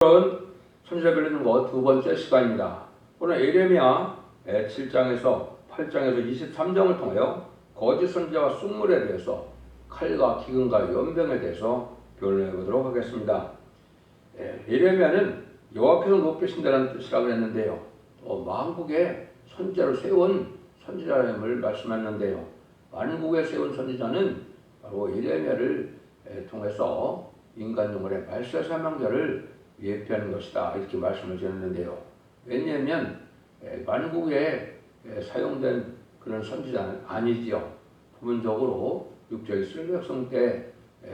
오늘은 선지자 빌리는 것 두 번째 시간입니다. 오늘 예레미야 7장에서 8장에서 23장을 통하여 거짓 선지자와 쑥물에 대해서 칼과 기근과 연병에 대해서 변론해 보도록 하겠습니다. 예레미야는 여호와께서 높이신다는 뜻이라고 했는데요. 만국에 선지자를 세운 선지자임을 말씀했는데요. 만국에 세운 선지자는 바로 예레미야를 통해서 인간 영혼의 말세 사명자를 예표하는 것이다, 이렇게 말씀을 드렸는데요. 왜냐하면 만국에 사용된 그런 선지자는 아니지요. 부분적으로 육적 이스라엘 백성 때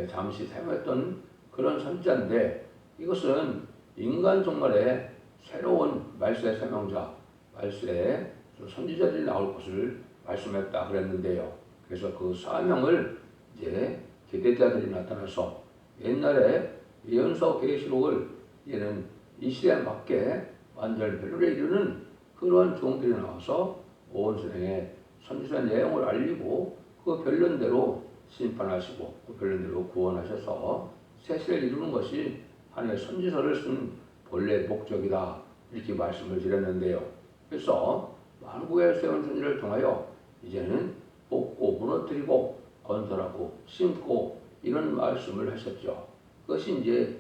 잠시 사용했던 그런 선지자인데, 이것은 인간 종말의 새로운 말세 사명자, 말세 선지자들이 나올 것을 말씀했다 그랬는데요. 그래서 그 사명을 이제 계대자들이 나타나서 옛날에 예언서 계시록을 이제는 이 시대에 맞게 완전 변론에 이르는 그러한 종들이 나와서 온 세상에 선지자 내용을 알리고 그 변론대로 심판하시고 그 변론대로 구원하셔서 새 시대를 이루는 것이 하나님의 선지서를 쓴 본래 목적이다, 이렇게 말씀을 드렸는데요. 그래서 만국에 세운 선지를 통하여 이제는 뽑고 무너뜨리고 건설하고 심고 이런 말씀을 하셨죠. 그것이 이제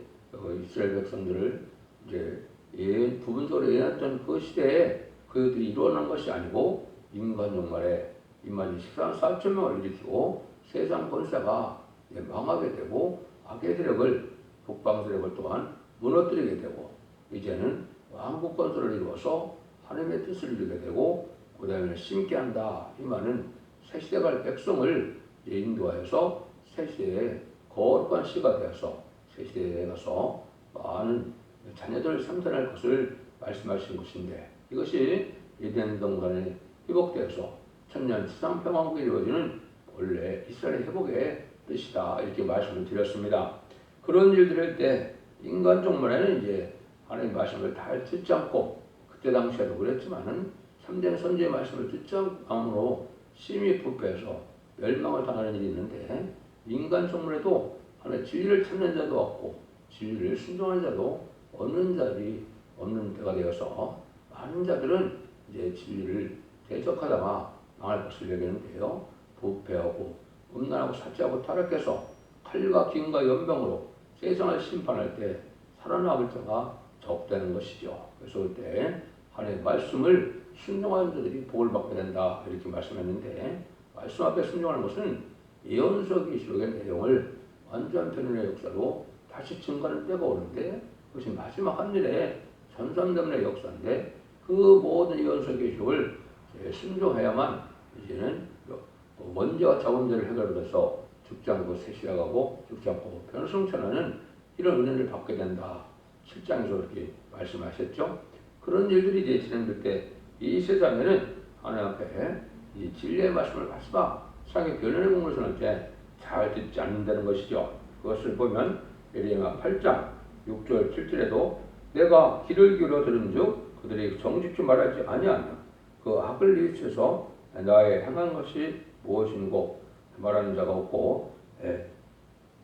이스라엘 백성들을 이제 부분적으로 예언했던 그 시대에 그들이 이루어낸 것이 아니고 인간 종말에 인간이 14만 4천 명을 일으키고 세상 권세가 망하게 되고 악의 세력을, 북방 세력을 또한 무너뜨리게 되고 이제는 왕국 건설을 이루어서 하나님의 뜻을 이루게 되고 그 다음에 심게 한다, 이 말은 새 시대 갈 백성을 인도하여서 새 시대에 거룩한 시가 되어서 새 시대에 가서 많은 자녀들을 생산할 것을 말씀하신 것인데, 이것이 에덴 동산에 회복되어서 천년 지상 평화국이 이루어지는 본래 이스라엘 회복의 뜻이다, 이렇게 말씀을 드렸습니다. 그런 일들을 할 때 인간 종말에는 이제 하나님 말씀을 다 듣지 않고, 그때 당시에도 그랬지만은 참된 선지의 말씀을 듣지 않음으로 심히 부패해서 멸망을 당하는 일이 있는데, 인간 종말에도 하나님의 진리를 찾는 자도 없고 진리를 순종하는 자도 없는 때가 되어서 많은 자들은 이제 진리를 대적하다가 망할 것을 여기는데요. 부패하고 음란하고 사치하고 타락해서 칼과 기근과 연병으로 세상을 심판할 때 살아남을 자가 적다는 것이죠. 그래서 그때 하나님의 말씀을 순종하는 자들이 복을 받게 된다, 이렇게 말씀했는데, 말씀 앞에 순종하는 것은 예언서 계시록의 내용을 완전 변론의 역사로 다시 증거하는 때가 오는데, 그것이 마지막 한일의 전삼대문의 역사인데, 그 모든 예언서 계시록을 순종해야만 이제는 원죄와 자원죄를 해결해서 죽지 않고 새 시작하고 죽지 않고 변성천하는 이런 은혜를 받게 된다, 7장에서 그렇게 말씀하셨죠. 그런 일들이 이제 진행될 때 이 세상에는 하나님 앞에 이 진리의 말씀을 마지막 세상의 변론의 공을 선할 때 잘 듣지 않는다는 것이죠. 그것을 보면 예레미야 8장 6절 7절에도 내가 귀를 기울여 들은즉 그들이 정직히 말하지 아니하며 그 악을 뉘우쳐서 나의 행한 것이 무엇인고 말하는 자가 없고,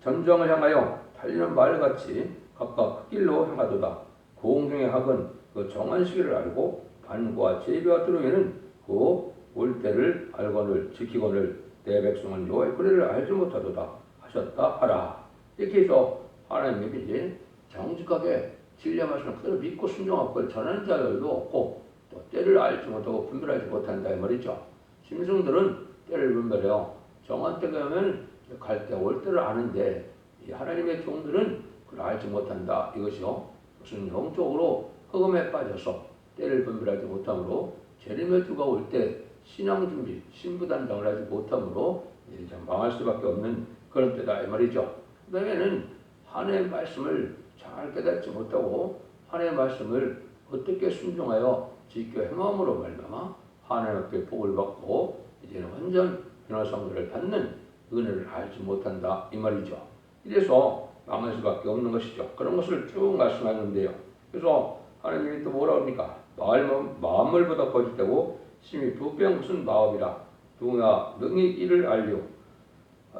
전정을 향하여 달리는 말같이 각각 그 길로 행하도다. 공중의 학은 그 정한 시기를 알고 반과 제비와 두루미는 그 올 때를 알거늘 지키거늘 내 백성은 여호와의 권위를 알지 못하도다 하셨다 하라. 이렇게 해서 하나님이 이제 정직하게 진리의 말씀을 그대로 믿고 순종하고 전하는 자들도 없고, 또 때를 알지 못하고 분별하지 못한다, 이 말이죠. 짐승들은 때를 분별해요. 정한 때가 오면 갈 때 올 때를 아는데, 이 하나님의 종들은 그걸 알지 못한다, 이것이요. 무슨 영적으로 흑암에 빠져서 때를 분별하지 못함으로 재림의주가 올 때 신앙 준비, 신부 단장을 하지 못함으로 이제 망할 수밖에 없는 그런 때다, 이 말이죠. 그 다음에는 하나님의 말씀을 잘 깨닫지 못하고 하나님의 말씀을 어떻게 순종하여 지켜 행함으로 말미암아 하나님 앞에 복을 받고 이제는 완전 변화성들을 받는 은혜를 알지 못한다, 이 말이죠. 이래서 망할 수밖에 없는 것이죠. 그런 것을 쭉 말씀하는데요. 그래서 하나님이 또 뭐라 합니까? 마음을보다 거짓되고 심히 부패한 것은 마음이라. 누구나 능히 이를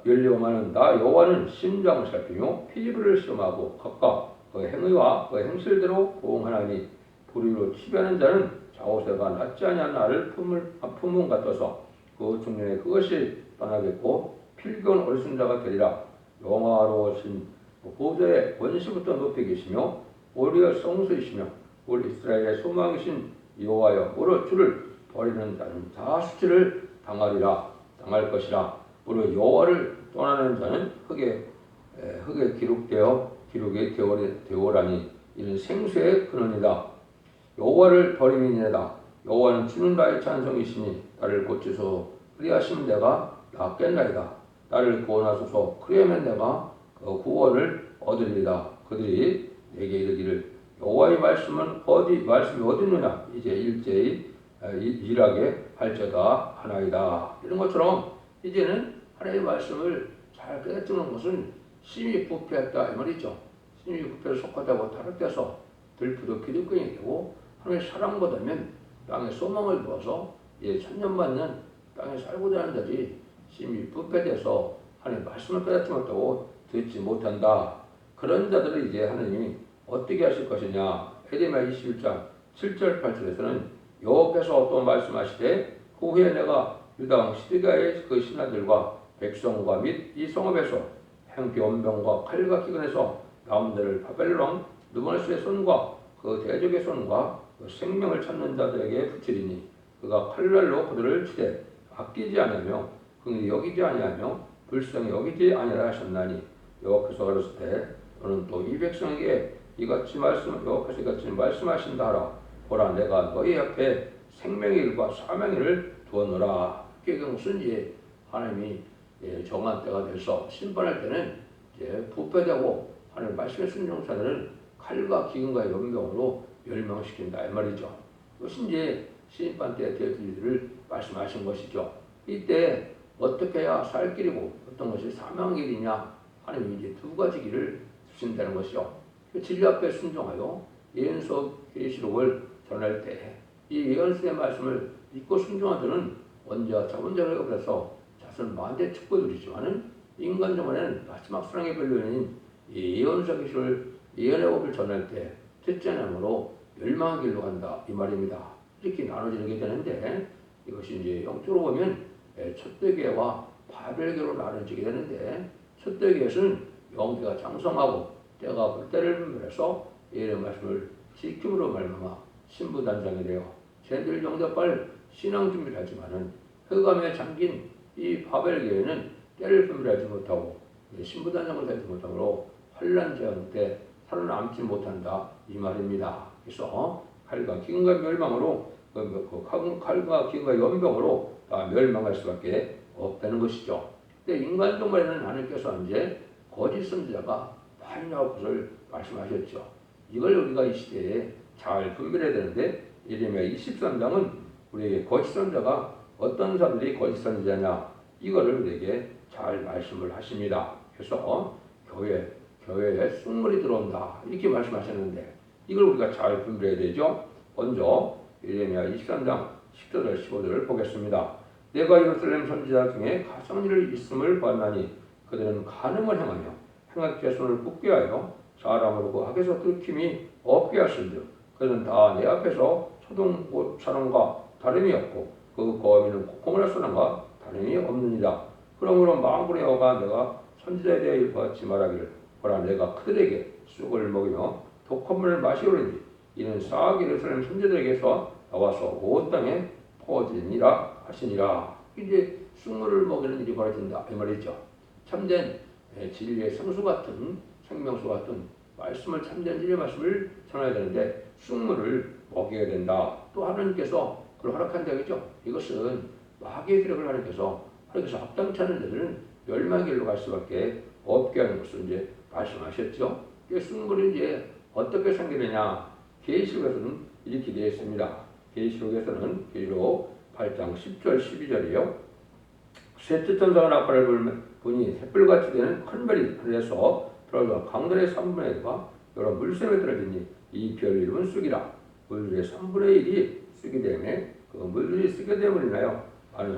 열려오마는 나 여호와는 심장을 살피며 피부를 시험하고 각각 그 행위와 그 행실대로 보응하나니 불의로 치배하는 자는 좌우세가 낫지 아니한 나를 품은 같아서 그 중년에 그것이 떠나겠고 필경 어리순 자가 되리라. 영화로우신 보좌의 원시부터 높이 계시며 오리의 성수이시며 우리 이스라엘의 소망이신 여호와여 무릇 주를 버리는 자는 다 수치를 당할 것이라. 무릇 여호와를 떠나는 자는 흙에 기록에 되오라니 이는 생수의 근원이다. 여호와를 버림이니이다. 여호와는 주는 나의 찬송이시니 나를 고치소 그리하시면 내가 낫겠나이다. 나를 구원하소서 그리하면 내가 그 구원을 얻으리이다. 그들이 내게 이르기를 여호와의 말씀이 어디 있느냐 이제 일제히 일하게 할지어다 하나이다. 이런 것처럼 이제는 하나님의 말씀을 잘 깨닫는 것은 심히 부패했다 이 말이죠. 심히 부패를 속하다고 타락돼서 들프도 기득권이 되고 하나님의 사랑보다면 땅에 소망을 두어서 천년만년 땅에 살고자 하는 자들이 심히 부패돼서 하나님의 말씀을 깨닫지 못하고 듣지 못한다. 그런 자들을 이제 하나님이 어떻게 하실 것이냐. 에레미야 21장 7절 8절에서는 여호와께서 또 말씀하시되 후에 내가 유다 왕 시드기야의 그 신하들과 백성과 및 이 성읍에서 행병과 칼과 기근에서 나온 자를 바벨론 왕 느부갓네살의 손과 그 대적의 손과 그 생명을 찾는 자들에게 붙이리니 그가 칼날로 그들을 치되 아끼지 아니하며 긍휼히 여기지 아니하며 불쌍히 여기지 아니하라 하셨나니 여호와께서 가로시되 너는 또 이 백성에게 여호와께서 이같이 말씀하신다 하라. 보라 내가 너희 앞에 생명의 일과 사망의 일을 두었노라. 그게 무슨 이제 하나님이 정한 때가 돼서 심판할 때는 이제 부패되고 하나님 말씀의 순종자들은 칼과 기근과 연병으로 멸망시킨다 이 말이죠. 그것이 이제 심판 때 될 일들을 말씀하신 것이죠. 이때 어떻게 해야 살 길이고 어떤 것이 사망의 길이냐 하나님이 이제 두 가지 길을 주신다는 것이죠. 진리 앞에 순종하여 예언서 계시록을 전할 때 이 예언서의 말씀을 믿고 순종하들은 언제와 자본자를 업해서 자선 만대 축복이지만은 인간 정원에는 마지막 사랑의 별로인 예언서 계시를 예언의 법을 전할 때 듣지 않으므로 멸망의 길로 간다 이 말입니다. 이렇게 나눠지게 되는데 이것이 이제 영적으로 보면 첫대계와 바벨계로 나눠지게 되는데 첫대계에서는 영계가 장성하고 때가 볼 때를 분별해서 예언의 말씀을 지킴으로 말미암아 신부단장이 되어 쟤들 영접할 신앙 준비를 하지만은 흑암에 잠긴 이 바벨계에는 때를 분별하지 못하고 신부단장을 되지 못하므로 환난 재앙 때 살아남지 못한다 이 말입니다. 그래서 칼과 기근과 멸망으로 칼과 기근과 연병으로 다 멸망할 수밖에 없다는 것이죠. 근데 인간 동물에는 하나님께서 이제 거짓 선지자가 많이 나올 것을 말씀하셨죠. 이걸 우리가 이 시대에 잘 분별해야 되는데 예레미야 23장은 우리에게 거짓 선지자가 어떤 사람들이 거짓 선지자냐 이거를 우리에게 잘 말씀을 하십니다. 그래서 교회에 쑥물이 들어온다 이렇게 말씀하셨는데 이걸 우리가 잘 분별해야 되죠. 먼저 예레미야 23장 10절 15절을 보겠습니다. 내가 예루살렘 선지자 중에 가성일을 있음을 보았나니 그들은 간음을 행하며 행악의 손을 굳게 하여 사람으로 그 악에서 들킴이 없게 하신즉 그들은 다 내 앞에서 초동 사람과 다름이 없고 그 거미는 콩을 할 사람과 다름이 없느니라. 그러므로 만군의 여호와가 내가 선지자에 대하여 일같이 말하기를 보라 내가 그들에게 쑥을 먹이며 독화물을 마시오리니 이는 싹 예루살렘 선지자들에게서 나와서 온 땅에 퍼지니라 하시니라. 이제 쑥물을 먹이는 일이 벌어진다 이 말이죠. 참된 진리의 성수 같은 생명수 같은 말씀을 참된 진리의 말씀을 전해야 되는데 쑥물을 먹여야 된다. 또 하나님께서 그걸 허락한다겠죠. 이것은 마귀의 세력을 하나님께서 합당치 않은 자들은 멸망의 길로 갈 수밖에 없게 하는 것을 이제 말씀하셨죠. 쑥물이 이제 어떻게 생기느냐 계시록에서는 이렇게 되어 있습니다. 계시록에서는 계시록 8장 10절 12절이요. 셋째 천사가 나팔을 불니 햇불같이 되는 큰 별이 하늘에서 들어서 강들의 3분의 1과 여러 물샘에 떨어지니 이 별 이름은 쑥이라. 물들의 3분의 1이 쑥이 되매 그 물들이 쑥이 됨으로 인하여 많은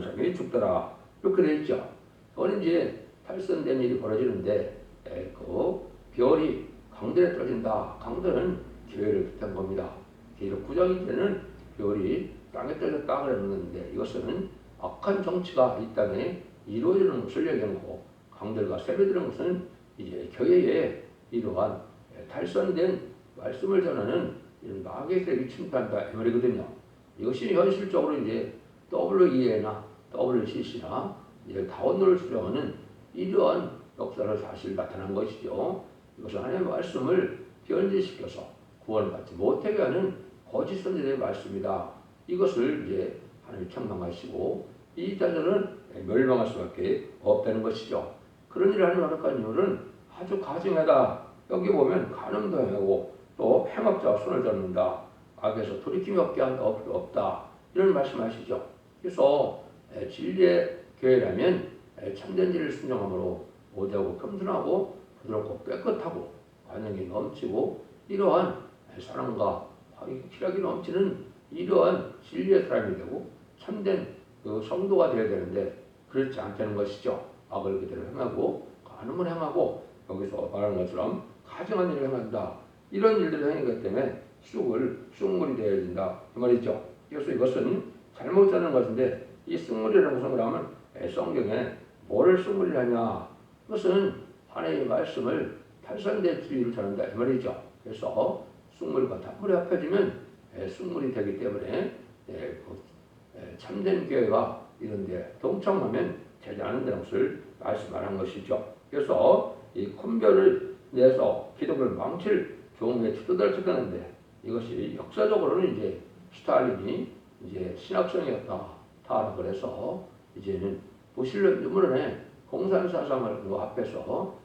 사람이 죽더라. 이렇게 되어 있죠. 그건 이제 탈선된 일이 벌어지는데 그 별이 강들에 떨어진다. 강들은 계열을 뜻한 겁니다. 계열 구정일 때는 별이 땅에 떨어졌다 그랬는데 이것은 악한 정치가 이 땅에 이루어지는 것을 얘기하고 강들과 세배되는 것은 이제 교회에 이러한 탈선된 말씀을 전하는 이런 마귀의 세력이 침투한다 이 말이거든요. 이것이 현실적으로 이제 WEA나 WCC나 이제 다원론을 수령하는 이러한 역사를 사실 나타난 것이죠. 이것은 하나님의 말씀을 변질시켜서 구원받지 못하게 하는 거짓 선지자의 말씀이다. 이것을 이제 하나님이 책망하시고 이 자들은 멸망할 수밖에 없다는 것이죠. 그런 일을 하는 하나님의 이유는 아주 가증하다. 여기 보면 간음도 행하고 또 행업자와 손을 잡는다. 악에서 돌이킴이 없다. 이런 말씀하시죠. 그래서 진리의 교회라면 참된 진리를 순종함으로 오대하고 겸손하고 부드럽고 깨끗하고 관용이 넘치고 이러한 사랑과 희락이 넘치는 이러한 진리의 사람이 되고 참된 그 성도가 되어야 되는데 그렇지 않다는 것이죠. 악을 그대로 행하고 간음을 행하고 여기서 말하는 것처럼 가증한 일을 행한다. 이런 일들을 행하기 때문에 쑥물이 되어야 된다. 그 말이죠. 그래서 이것은 잘못 자는 것인데 이 쑥물이라는 것은 그러면 성경에 뭐를 쑥물이 하냐. 그것은 하나님의 말씀을 탈선된 주의를 전한다. 이 말이죠. 그래서 쑥물과 단물이 합해지면 쑥물이 되기 때문에 참된 교회가 이런 데 동참하면 되지 않는다는 것을 말씀하는 것이죠. 그래서 이 콘별을 내서 기독교를 망칠 교훈에 치닫는데 이것이 역사적으로는 이제 스탈린이 이제 신학성이었다. 다 그래서 이제는 부실론에 공산사상을 앞에서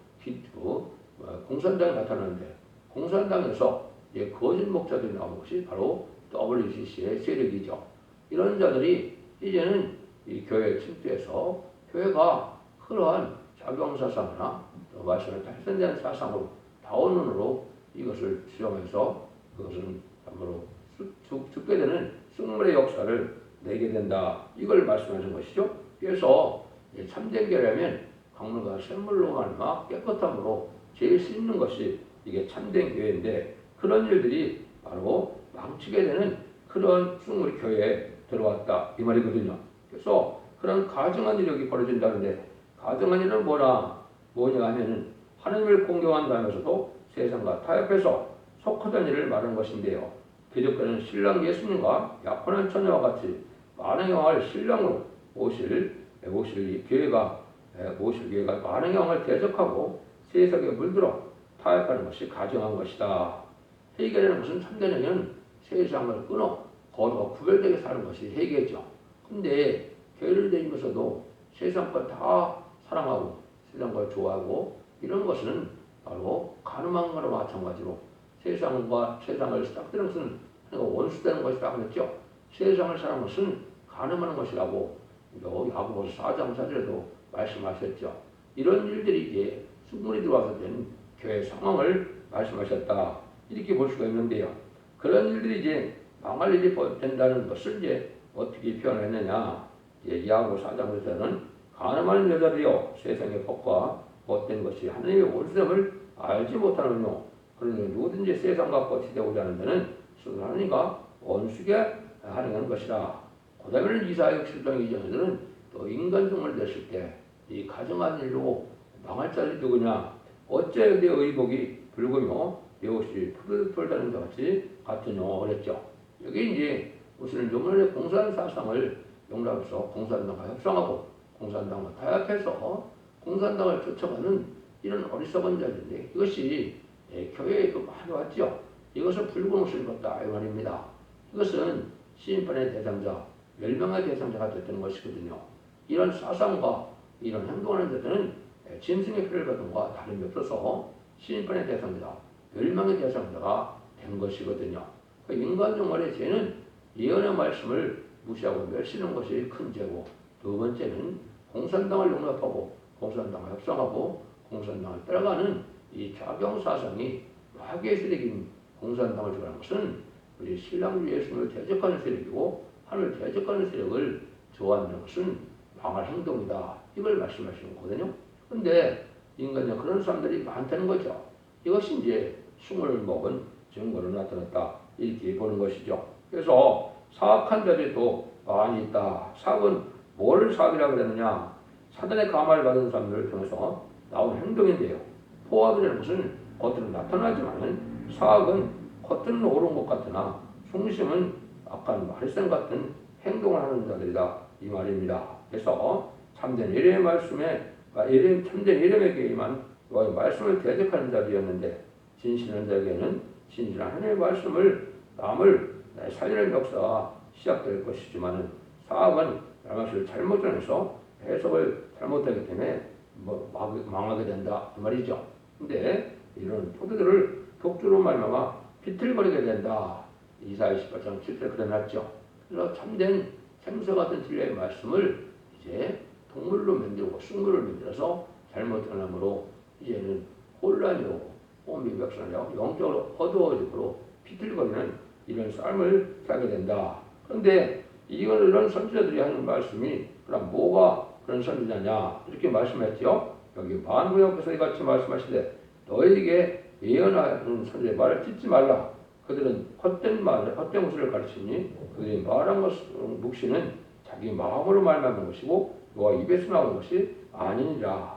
공산당이 나타나는데 공산당에서 거짓 목자들이 나오는 것이 바로 WCC의 세력이죠. 이런 자들이 이제는 이 교회에 침투해서 교회가 그러한 작용사상이나 말씀을 탈선된 사상으로 다원론으로 이것을 수용해서 그것은 참으로 죽게 되는 쑥물의 역사를 내게 된다. 이걸 말씀하신 것이죠. 그래서 참된 교회라면 강물과 샘물로 말미암아 깨끗함으로 제일 씻는 것이 이게 참된 교회인데 그런 일들이 바로 망치게 되는 그런 쑥물이 교회에 들어왔다 이 말이거든요. 그래서 그런 가증한 일이 여기 벌어진다는데 가증한 일은 뭐냐 하면은 하나님을 공경한다면서도 세상과 타협해서 속하던 일을 말하는 것인데요. 기독교는 신랑 예수님과 약혼한 처녀와 같이 많은 영광을 신랑으로 모실 교회가 많은 영광을 대적하고 세상에 물들어 타협하는 것이 가증한 것이다. 회개라는 것은 참된 행위는 세상을 끊어 거룩과 구별되게 사는 것이 회개죠. 근데 교회를 다니면서도 세상 걸 다 사랑하고 세상 걸 좋아하고 이런 것은 바로 가늠한 거나 마찬가지로 세상을 싹드는 것은 원수되는 것이다 그랬죠. 세상을 사랑하는 것은 가늠하는 것이라고 야고보서 4장 4절에도 말씀하셨죠. 이런 일들이 이제 쑥물이 들어와서 된 교회 상황을 말씀하셨다. 이렇게 볼 수가 있는데요. 그런 일들이 이제 망할 일이 된다는 것을 이제 어떻게 표현했느냐. 야고보서 4장 4절에는 가늠하는 여자들이여 세상의 법과 못된 것이 하나님의 원수됨을 알지 못하느뇨. 그러니 누구든지 세상과 같이 되고자 하는 데는 스스로 하나님과 원수게 하는 것이라. 그 다음에는 이사야 67장 2절에는 또 인간종을 됐을 때 이 가정한 일로 망할 자들이 누구냐. 어째 내 의복이 붉으며 내 옷이 푸르르 다는 것 같으뇨 그랬죠. 여기 이제 무슨 요번에 공산사상을 용납해서 공산당과 협상하고 공산당과 타협해서 공산당을 쫓아가는 이런 어리석은 자들인데 이것이 교회에도 많이 왔죠. 이것은 붉은 옷을 입었다 이 말입니다. 이것은 심판의 대상자, 멸망의 대상자가 됐다는 것이거든요. 이런 사상과 이런 행동하는 자들은 짐승의 피를 받은 것과 다름이 없어서 심판의 대상자, 멸망의 대상자가 된 것이거든요. 그 인간 종말의 죄는 예언의 말씀을 무시하고 멸시하는 것이 큰 죄고 두 번째는 공산당을 용납하고 공산당을 협상하고 공산당을 따라가는 이 좌경사상이 마귀의 세력인 공산당을 좋아하는 것은 우리 신랑 예수님을 대적하는 세력이고 하늘을 대적하는 세력을 좋아하는 것은 망할 행동이다. 이걸 말씀하시는 거거든요. 그런데 인간은 그런 사람들이 많다는 거죠. 이것이 이제 숭을 먹은 증거로 나타났다. 이렇게 보는 것이죠. 그래서 사악한 자들도 많이 있다. 사악은 뭘 사악이라고 그랬느냐? 사단의 감화를 받은 사람들을 통해서 나온 행동인데요. 포악이라는 것은 겉으로 나타나지만은 사악은 겉으로는 옳은 것 같으나 중심은 약간 말썽 같은 행동을 하는 자들이다. 이 말입니다. 그래서 참된 예레미야 말씀에 참된 예레미야에게만 말씀을 대적하는 자들이었는데 진실한 자에게는 진실한 하나님의 말씀을 남을 살리는 역사가 시작될 것이지만은 사악은 말씀을 잘못 전해서 해석을 잘못하기 때문에 망하게 된다 그 말이죠. 근데 이런 포도들을 독주로 말미암아 비틀거리게 된다. 이사야 28장 7절 그래놨죠. 그래서 참된 생수 같은 진리의 말씀을 이제 동물로 만들고 숭물을 만들어서 잘못 전함으로 이제는 혼란이 오고 온 백성이 영적으로 어두워지고 비틀거리는 이런 삶을 살게 된다. 그런데 이런 선지자들이 하는 말씀이 그럼 뭐가 그런 선지자냐 이렇게 말씀했죠. 여기 만구역에서 이같이 말씀하시되 너에게 예언하는 선지자의 말을 듣지 말라. 그들은 헛된 말을 헛된 것을 가르치니 그들이 말한 것 묵시는 자기 마음으로 말하는 것이고 너와 입에서 나오는 것이 아니니라.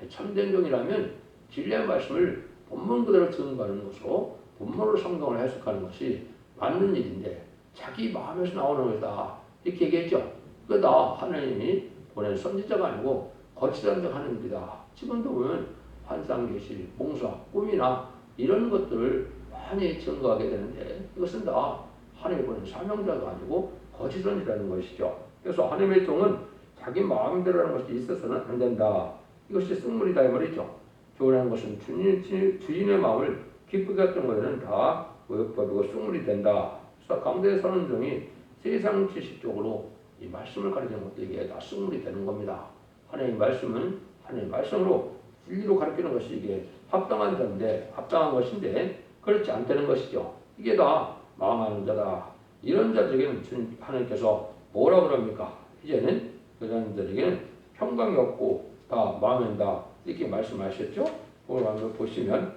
참된 종이라면 진리의 말씀을 본문 그대로 증거하는 것으로 본문으로 성경을 해석하는 것이 맞는 일인데 자기 마음에서 나오는 것이다 이렇게 얘기했죠. 그다 하나님이 보낸 선지자가 아니고 거치자가 하는 일이다. 지금도 보면 환상, 계시, 봉사, 꿈이나 이런 것들을 많이 증거하게 되는데 이것은 다 하나님이 보낸 사명자가 아니고 거짓 선지라는 것이죠. 그래서 하나님의 종은 자기 마음대로 하는 것이 있어서는 안 된다. 이것이 승물이다 이 말이죠. 교훈하는 것은 주인의 마음을 기쁘게 했던 것에는 다 의역법이고 승물이 된다. 그래서 가운데 서는 종이 세상 지식적으로 이 말씀을 가르치는 것도 이게 다 승물이 되는 겁니다. 하나님의 말씀은 하나님의 말씀으로 진리로 가르치는 것이 이게 합당한 것인데 그렇지 않다는 것이죠. 이게 다 망하는 자다. 이런 자들에게는 하나님께서 뭐라 그럽니까? 이제는 그런 자들에게는 평강이 없고 다 망한다. 이렇게 말씀하셨죠. 그걸 한번 보시면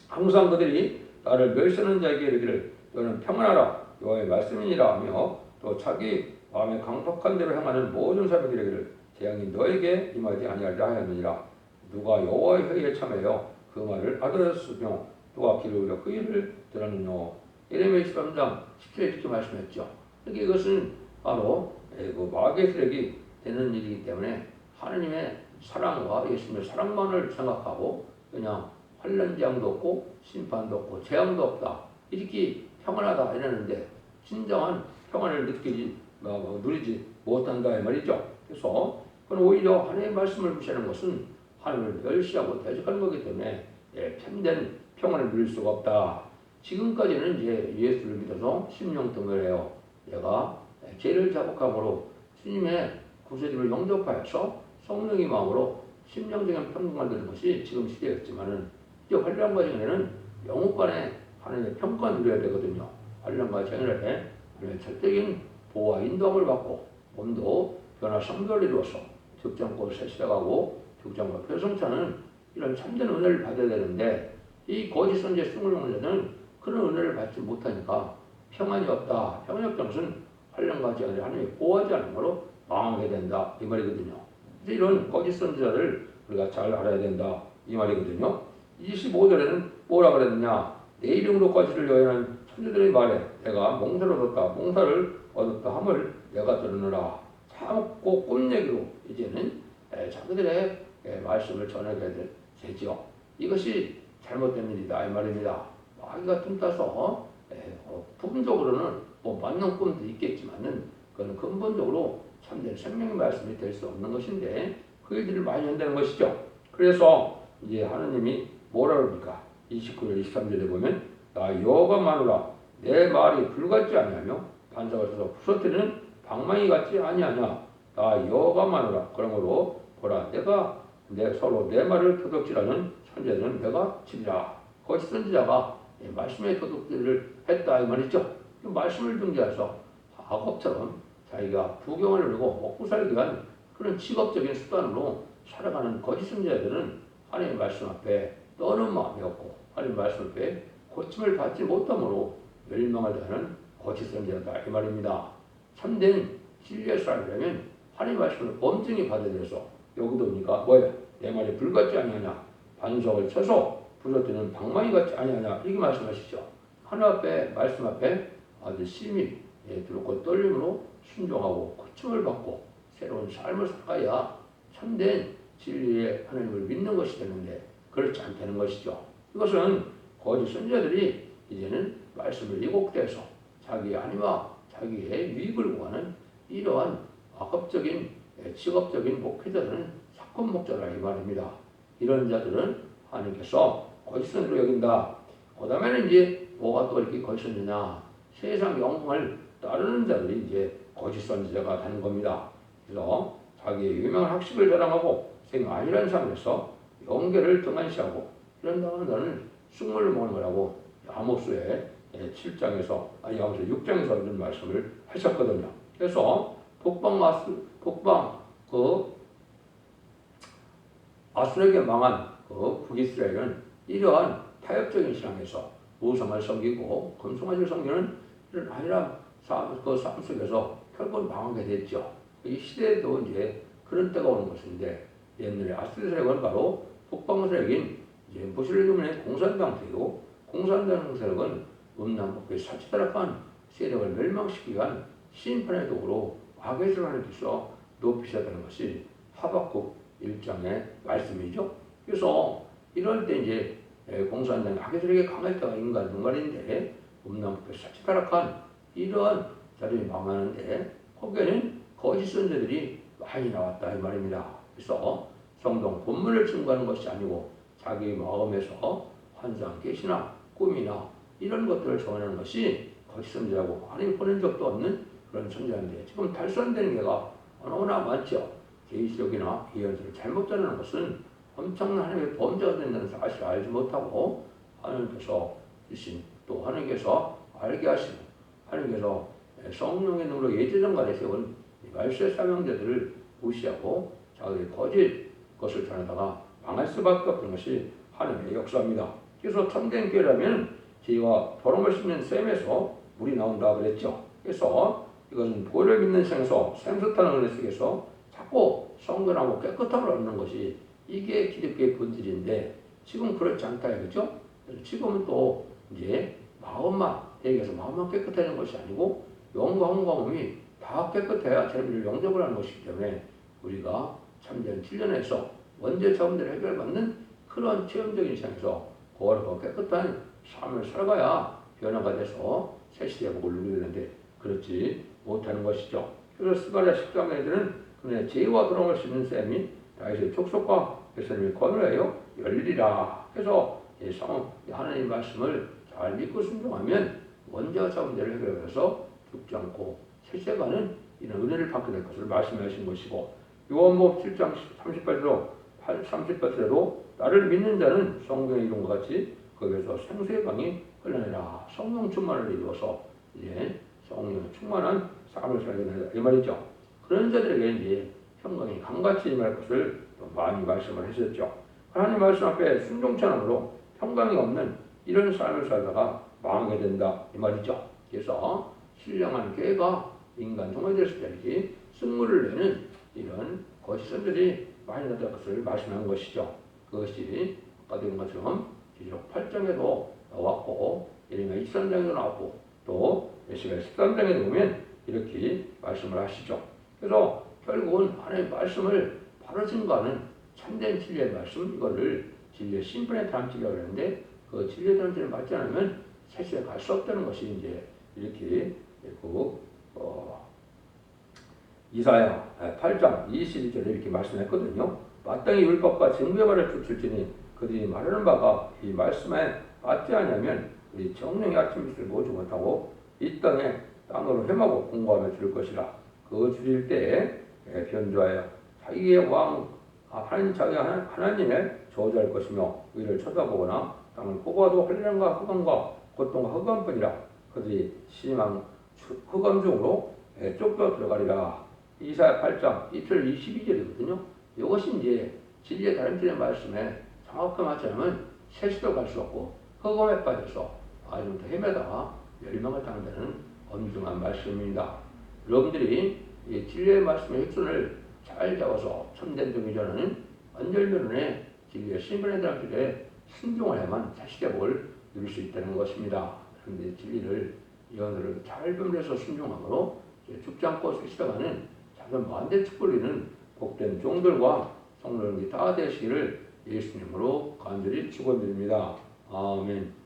항상 그들이 나를 멸시하는 자에게 이르기를 너는 평안하라 여호와의 말씀이니라 하며 또 자기 마음에 강팍한 대로 행하는 모든 사람에게 이르기를 재앙이 너에게 임하지 아니하리라 하였느니라. 누가 여호와의 회의에 참여하여 그 말을 알아들었으며 누가 귀를 기울여 그 일을 들었느뇨. 예레미야 23장 10절에 이렇게 말씀했죠. 그러니까 이것은 바로 그 마귀들에게 되는 일이기 때문에 하나님의 사랑과 예수님의 사랑만을 생각하고 그냥 환난 재앙도 없고 심판도 없고 재앙도 없다 이렇게 평안하다 이러는데 진정한 평안을 누리지 못한다 이 말이죠. 그래서 그건 오히려 하나님의 말씀을 무시하는 것은 하나님을 멸시하고 대적하는 거기 때문에 참된 평안을 누릴 수가 없다. 지금까지는 이제 예수를 믿어서 심령통을 해요. 내가 죄를 자복함으로 주님의 구세주를 영접하여서 성령의 마음으로 심령적인 평강을 누리는 것이 지금 시대였지만은 이제 환란과 장애는 영혼간에 하나님의 평가를 누려야 되거든요. 환란과 장애를 절대적인 보호와 인도함을 받고 몸도 변화 성결을 이루어서 적정꽃을 세시다가고 적정과 표성차는 이런 참된 은혜를 받아야 되는데 이 거짓 선지의 숭을 먹는 자는 그런 은혜를 받지 못하니까 평안이 없다. 평안이 없다는 것은 환란과 장애를 하나님이 보호하지 않는 거로 망하게 된다 이 말이거든요. 그래서 이런 거짓 선지자를 우리가 잘 알아야 된다 이 말이거든요. 25절에는 뭐라 그랬느냐? 내 이름으로 거짓을 여행하는 천주들의 말에 내가 몽사를 얻었다 함을 내가 들으느라. 참고 꼼얘기로 이제는 자기들의 말씀을 전하게 되죠. 이것이 잘못된 일이다 이 말입니다. 마귀가 틈타서 부분적으로는 뭐 맞는 꿈도 있겠지만은 그건 근본적으로 참된 생명의 말씀이 될 수 없는 것인데 그 일들을 많이 한다는 것이죠. 그래서 이제 하나님이 뭐라 그럽니까? 29절 23절에 보면 나 여호와 마누라 내 말이 불같지 아니하며 반사가 서서 부서뜨리는 방망이 같지 아니하냐. 나 여호와 마누라 그러므로 보라 내가 서로 내 말을 도둑질하는 선지자들은 내가 치리라. 거짓 선지자가 말씀의 도둑질을 했다 이 말이죠. 그 말씀을 등지해서 악업처럼 자기가 부경을 누리고 먹고 살기 위한 그런 직업적인 수단으로 살아가는 거짓 선지자들은 하나님의 말씀 앞에 떠는 마음이 없고 하나님 말씀 앞에 고침을 받지 못함으로 멸망을 당하는 거짓 선지자다 이 말입니다. 참된 진리의 사람이라면 하나님 말씀을 엄증히 받아들여서 여기도 보니까 뭐야? 내 말이 불같지 아니하냐? 반석을 쳐서 부서뜨리는 방망이 같지 아니하냐? 이렇게 말씀하시죠. 하나님 앞에 말씀 앞에 아주 심히 들고 떨림으로 순종하고 고침을 받고 새로운 삶을 살아야 참된 진리의 하나님을 믿는 것이 되는데 그렇지 않다는 것이죠. 이것은 거짓 선지자들이 이제는 말씀을 왜곡돼서 자기의 안위와 자기의 유익을 구하는 이러한 악업적인 직업적인 목회자들은 사건 목자라 이 말입니다. 이런 자들은 하나님께서 거짓 선지로 여긴다. 그 다음에는 이제 뭐가 또 이렇게 거짓 선지냐? 세상 영광을 따르는 자들이 이제 거짓 선지자가 되는 겁니다. 그래서 자기의 유명한 학식을 자랑하고 생아니라는 삶에서 영계를 등한시하고 이런 자는 쑥물을 먹는 거라고 아모스의 7장에서 아모스 6장에서 이런 말씀을 하셨거든요. 그래서 북방 아수르에게 망한 북이스라엘은 이러한 타협적인 신앙에서 우상을 섬기고 금송아지를 섬기는 이런 아니라 삶 속에서 결국 망하게 됐죠. 이 시대에도 이제 그런 때가 오는 것인데 옛날에 아수르 세력은 바로 북방 세력인 이제 무슬림의 공산당 세력, 공산당 세력은 음란법에 사치다락한 세력을 멸망시키기 위한 심판의 도구로 악의를 하나님께서 높이셨다는 것이 하박국 1장의 말씀이죠. 그래서 이럴 때 이제 공산당이 악의들에게 강할 때가 인간인데 음란법에 사치다락한 이러한 자들이 망하는데 거기에는 거짓 선지자들이 많이 나왔다 이 말입니다. 그래서 성경 본문을 증거하는 것이 아니고 자기 마음에서 환상, 계시나 꿈이나 이런 것들을 전하는 것이 거짓 선지자고 하나님 보낸 적도 없는 그런 선지자인데 지금 탈선되는 게가 너무나 많죠. 계시록이나 예언서를 잘못 전하는 것은 엄청난 하나님의 범죄가 된다는 사실을 알지 못하고 하나님께서 주신 또 하나님께서 알게 하시고 하나님께서 성령의 능으로 예제전간에 세운 말세 사명자들을 무시하고 자기의 거짓 것을 전하다가 망할 수밖에 없는 것이 하나님의 역사입니다. 그래서 참된 교회라면 죄와 더러움을 씻는 셈에서 물이 나온다 그랬죠. 그래서 이것은 보혈을 믿는 생에서 생수타는 은혜 속에서 자꾸 성결하고 깨끗함을 얻는 것이 이게 기독교의 본질인데 지금 그렇지 않다 이거죠. 지금은 또 이제 마음만 얘기해서 마음만 깨끗해지는 것이 아니고 영과 혼과 몸이 다 깨끗해야 재미를 영접을 하는 것이기 때문에 우리가 참된 7년에서 원죄 자원들을 해결받는 그런 체험적인 시장에서 거룩하고 깨끗한 삶을 살아가야 변화가 돼서 새 시대의 복을 누리게 되는데 그렇지 못하는 것이죠. 그래서 스가랴 10장에는 그의 죄와 더러움을 씻는 셈이 다윗의 족속과 예수님의 권위하여 열리리라. 그래서 하나님 말씀을 잘 믿고 순종하면 원죄와 자원들을 해결해서 죽지 않고 세세가는 이런 은혜를 받게 될 것을 말씀하신 것이고 요한복음 7장 30절에도 나를 믿는 자는 성경의 이름과 같이 거기에서 생수의 강이 흘러내라. 성령 충만을 이루어서 이제 성령 충만한 삶을 살게 된다 이 말이죠. 그런 자들에게 이제 평강이 강같이 임할 것을 많이 말씀을 하셨죠. 하나님 말씀 앞에 순종치 않음으로 평강이 없는 이런 삶을 살다가 망하게 된다 이 말이죠. 그래서 신령한 교회가 인간 종이 됐을 때 승물을 내는 이런 거짓 선들이 많이 나타날 것을 말씀한 것이죠. 그것이 아까 된 것처럼 계시록 8장에도 나왔고 예레미야 23장에도 나왔고 또 예시가 13장에 보면 이렇게 말씀을 하시죠. 그래서 결국은 하나님의 말씀을 바로 증거하는 참된 진리의 말씀 이거를 진리의 심판의 단칙이라고 하는데 그 진리의 단칙을 맞지 않으면 세상에 갈 수 없다는 것이 이제 이렇게 이사야 8장 22절에 이렇게 말씀했거든요. 마땅히 율법과 증거의 말을 쫓을지니 그들이 말하는 바가 이 말씀에 맞지 않으면 우리 정령의 아침 빛을 보지 못하고 이 땅에 땅으로 헤매고 공고하며 줄 것이라. 그 줄일 때에 변조하여 자기의 왕 하나님 자기 하나님의 저주할 것이며 위를 쳐다보거나 땅을 보고도 환란과 흑암과 고통과 흑암뿐이라. 그들이 심한 흑암 중으로 쫓겨 들어가리라. 이사야 8장 1절 22절이거든요. 이것이 이제 진리의 다른 틀의 말씀에 정확하게 맞지 않으면 세시도 갈 수 없고 흑암에 빠져서 아직부터 헤매다 멸망을 당하는 엄중한 말씀입니다. 여러분들이 이 진리의 말씀의 획순을 잘 잡아서 참된 종이 전하는 언절면론의 진리의 신분에 대한 길에 순종해야만 자식의 복을 누릴 수 있다는 것입니다. 그런데 진리를 예언을 잘 분별해서 순종함으로 죽지 않고 실시간하는 작은 만대 축복을 복된 종들과 성도님이 다 되시기를 예수님으로 간절히 축원드립니다. 아멘.